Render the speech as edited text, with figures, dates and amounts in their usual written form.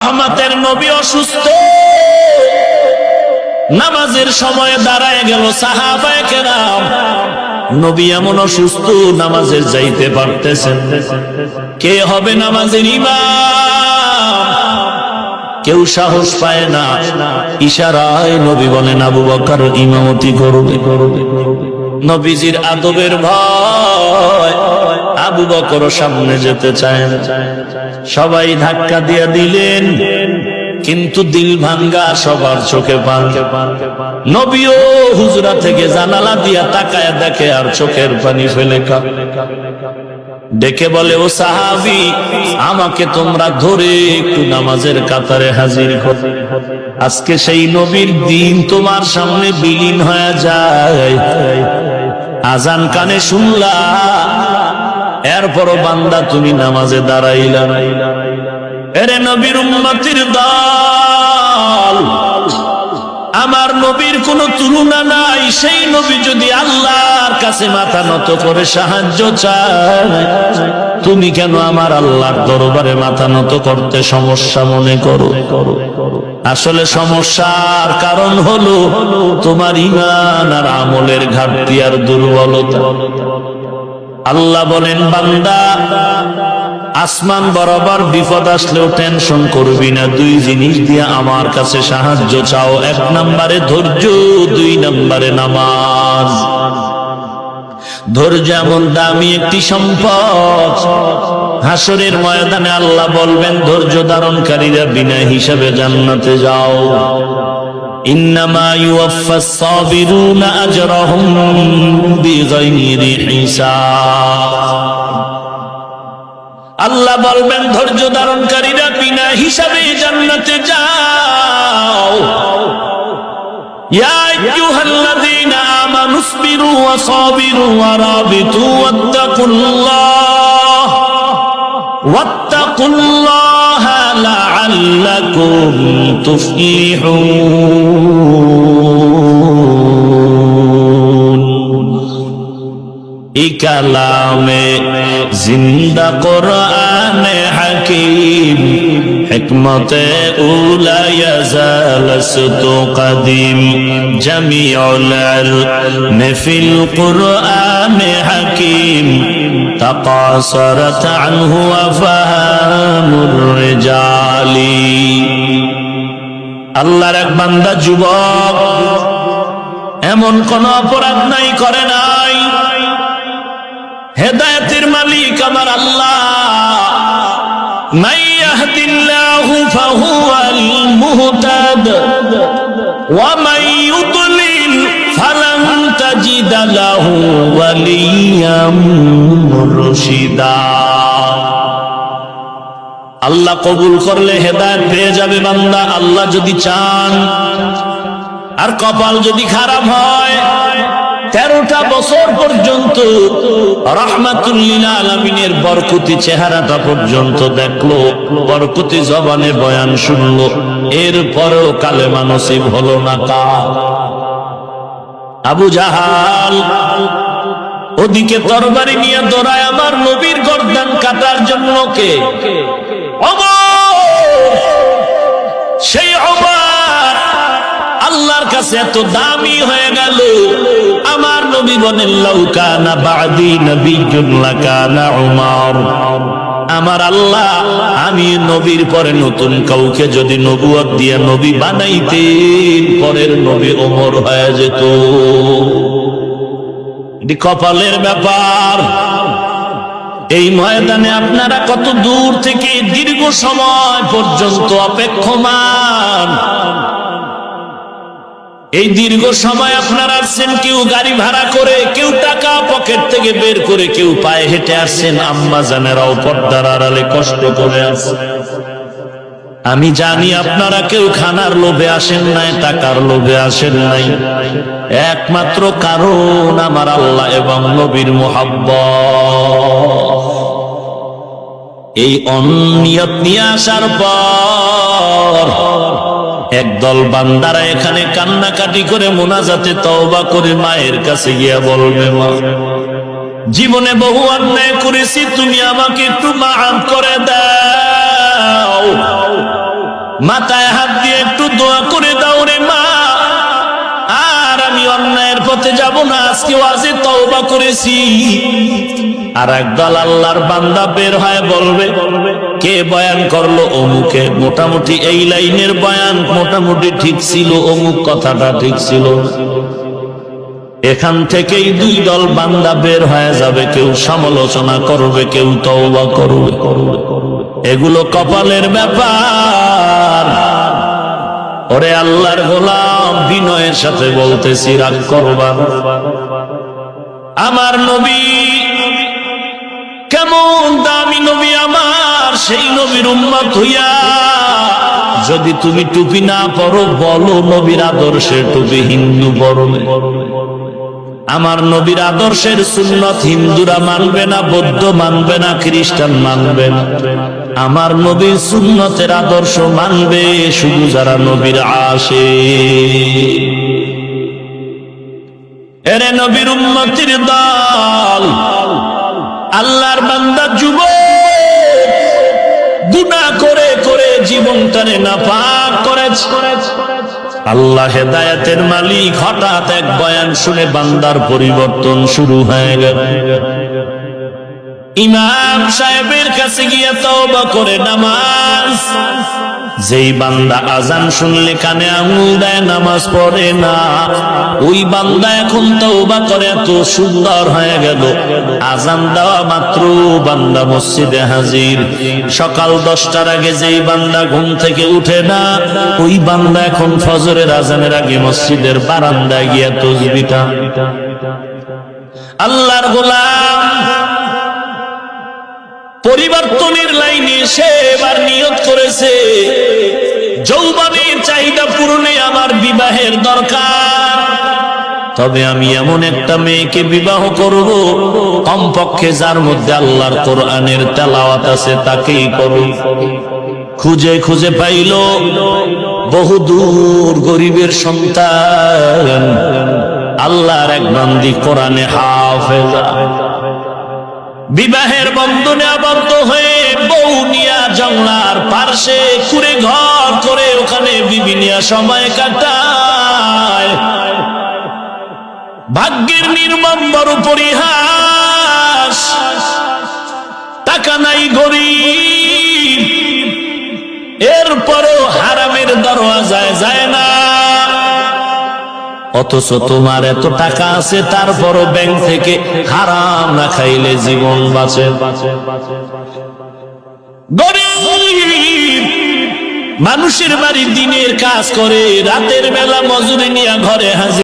রহমতের নবী অসুস্থ, নামাজের সময় দাঁড়ায় গেল সাহাবায়ে কেরাম। নবী এমন অসুস্থ, নামাজে যাইতে পারতেছেন। কে হবে নামাজের ইমাম? কেউ সাহস পায় না। ইশারায় নবী বলেন, আবু বকর ইমামতি করবে। নবীজির আদবের ভয় আবু বকর সামনে যেতে চায় না। সবাই ধাক্কা দিয়ে দিলেন, কিন্তু দিল ভাঙ্গা সবার চোখে পানি। নবীও হুজরা থেকে জানালা দিয়া তাকায় দেখে আর চোখের পানি ফেলে কাঁদে। ডেকে বলে, ও সাহাবী, আমাকে তোমরা ধরে একটু নামাজের কাতারে হাজির করো। আজকে সেই নবীর দিন তোমার সামনে বিলীন হয়ে যায়। আজান কানে শুনলা, এরপরও বান্দা তুমি নামাজে দাঁড়াইলা। এরে নবীর উম্মতির দল, আমার নবীর কোনো তুলনা নাই। সেই নবী যদি আল্লাহর কাছে মাথা নত করে সাহায্য চায়, তুমি কেন আমার আল্লাহর দরবারে মাথা নত করতে সমস্যা মনে করো? আসলে সমস্যার কারণ হলো তোমার ঈমান আর আমলের ঘাটতি আর দুর্বলতা। আল্লাহ বলেন, বান্দা, আসমান বরাবর বিপদ আসলেও টেনশন করবি না। দুই জিনিস দিয়ে আমার কাছে সাহায্য চাও। এক নম্বরে ধৈর্য, দুই নম্বরে নামাজ। ধৈর্য এমন দামি একটি সম্পদ, হাসরের ময়দানে আল্লাহ বলবেন, ধৈর্য ধারণকারীরা বিনা হিসাবে জান্নাতে যাও। ইন্নামা ইউওয়াফাস সাবিরুনা আজরাহুম বিগাইরি হিসাব। আল্লাহ বলবেন, ধৈর্য ধারণকারীরা বিনা হিসাবে জান্নাতে যাও। ইয়া আইয়ুহাল্লাযীনা আমানুসবিরু ওয়া সাবিরু ওয়া রাবিতু ওয়াত্তাকুল্লাহা লাআল্লাকুম তুফলিহুন। এই কালামে জিন্দা কোরআনে হাকিম, হিকমতে উলা ইয়াজালসতু কাদিম, জামিউল ইলমি ফিল কোরআনে হাকিম, তাকাসারাত আনহু আফহামুর রিজালি। আল্লাহর এক বান্দা যুবক, এমন কোন অপরাধ নাই, করে নাই। হেদায়েতের মালিক আমার আল্লাহ। মান ইয়াহদিল্লাহু ফাহুয়াল মুহতাদ ওয়া মান ইউদ্লিল ফালান তাজিদা লাহু ওয়ালিয়্যাম মুরশিদা। আল্লাহ কবুল করলে হেদায়েত পেয়ে যাবে বান্দা, আল্লাহ যদি চান। আর কপাল যদি খারাপ হয়, 13টা বছর পর্যন্ত রাহমাতুল লিল আলামিনের বরকতি চেহারাটা পর্যন্ত দেখলো, বরকতি জবানে বয়ান শুনলো, এরপরেও কালেমা নসিব হলো না। আবু জাহাল ওদিকে তরবারি নিয়ে দৌড়ায় আমার নবীর গর্দান কাটার জন্য। কে? ওমর। সেই ওমর আল্লাহর কাছে এত দামি হয়ে গেল। আমার নবী বলেন, লাউ কানা বাদি নবিয়্যুন লাকানা উমর। আমার আল্লাহ, আমি নবীর পরে নতুন কাউকে যদি নবুয়ত দিয়ে নবী বানাইতেন, পরের নবী ওমর হয়ে যেত। এটি কপালের ব্যাপার। এই ময়দানে আপনারা কত দূর থেকে দীর্ঘ সময় পর্যন্ত অপেক্ষমান। এই দীর্ঘ সময় আপনারা আসছেন, কেউ গাড়ি ভাড়া করে, কেউ টাকা পকেট থেকে বের করে, কেউ পায়ে হেঁটে আসছেন। আম্মা জানেরাও পর্দার আড়ালে কষ্ট করে আসছেন। আমি জানি আপনারা কেউ খানার লোভে আসেন নাই, টাকার লোভে আসেন নাই। একমাত্র কারণ আমার আল্লাহ এবং নবীর মুহাব্বত। এই অনিয়ত নিয়ে আসার পর একদল বান্দারা এখানে কান্নাকাটি করে মুনাজাতে তওবা করে মায়ের কাছে গিয়া বলবে, মা, জীবনে বহু অন্যায় করেছি, তুমি আমাকে একটু মাফ করে দাও। মাথায় হাত দিয়ে একটু দোয়া করে দাও রে মা, আর আমি অন্যায়ের পথে যাব না, আজকে ওয়াজে তওবা করেছি। আর একদল আল্লাহর বান্দা বের হয় বলবে, কে বয়ান করলো? অমুকে। মোটামুটি এই লাইনের বয়ান মোটামুটি ঠিক ছিল, অমুক কথাটা ঠিক ছিল। এখান থেকেই দুই দল বান্দা বের হয়ে যাবে, কেউ সমালোচনা করবে, কেউ তওবা করবে। এগুলো কপালের ব্যাপার। ওরে আল্লাহর গোলাম, বিনয়ের সাথে বলতেছি, রাগ করবা না। আমার নবী কেমন দামি নবী আমার, সেই নবীর উম্মত হইয়া যদি তুমি টুপি না পরো, বলো নবীর আদর্শের টুপি হিন্দু পরবে। আমার নবীর আদর্শের সুন্নত হিন্দুরা মানবে না, বৌদ্ধ মানবে না, খ্রিস্টান মানবে না। আমার নবীর সুন্নতের আদর্শ মানবে শুধু যারা নবীর আশিক। এরে নবীর উম্মতির দল, আল্লাহর বান্দা যুবক গুনাহ করে করে জীবনটারে নাপাক করেছে। আল্লাহ হেদায়েতের মালিক, হঠাৎ এক বয়ান শুনে বান্দার পরিবর্তন শুরু হয়ে গেল। ইমাম সাহেবের কাছে গিয়ে তওবা করে নামাজ। যেই বান্দা আজান শুনলে কানে আঙুল দেয়, নামাজ পড়ে না, ওই বান্দা এখন তওবা করে এত সুন্দর হয়ে গেল। আজান দেওয়া মাত্র বান্দা মসজিদে হাজির। সকাল 10টার আগে যেই বান্দা ঘুম থেকে উঠে না, ওই বান্দা এখন ফজরের আজানের আগে মসজিদের বারান্দায় গিয়ে তাসবিহটা। আল্লাহর গোলাম পরিবর্তনের লাইনে সে এবার নিয়ত করেছে, যৌবনের চাহিদা পূরণে আমার বিবাহের দরকার। তবে আমি এমন একটা মেয়েকে বিবাহ করব, কমপক্ষে যার মধ্যে আল্লাহর কোরআনের তেলাওয়াত আছে, তাকেই করব। খুঁজে খুঁজে পাইল বহুদূর গরিবের সন্তান, আল্লাহর এক বান্দি কোরআনে হাফেজা। বিবাহের বন্ধনে আবদ্ধ হয়ে বউ নিয়া জংলার পার্শ্বে কুড়ে ঘর করে ওখানে বিবি নিয়া সময় কাটায়। ভাগ্যের নির্মম বড় পরিহাস, টাকা নাই, গরিব, এরপরও হারামের দরওয়াজায় যায় না। অথচ তোমার এত টাকা আছে, তারপরও ব্যাংক থেকে হারাম না খাইলে জীবন বাঁচে। গরিব মানুষের বাড়ি দিনের কাজ করে, রাতের বেলা মজুরি নিয়ে ঘরে হাজির।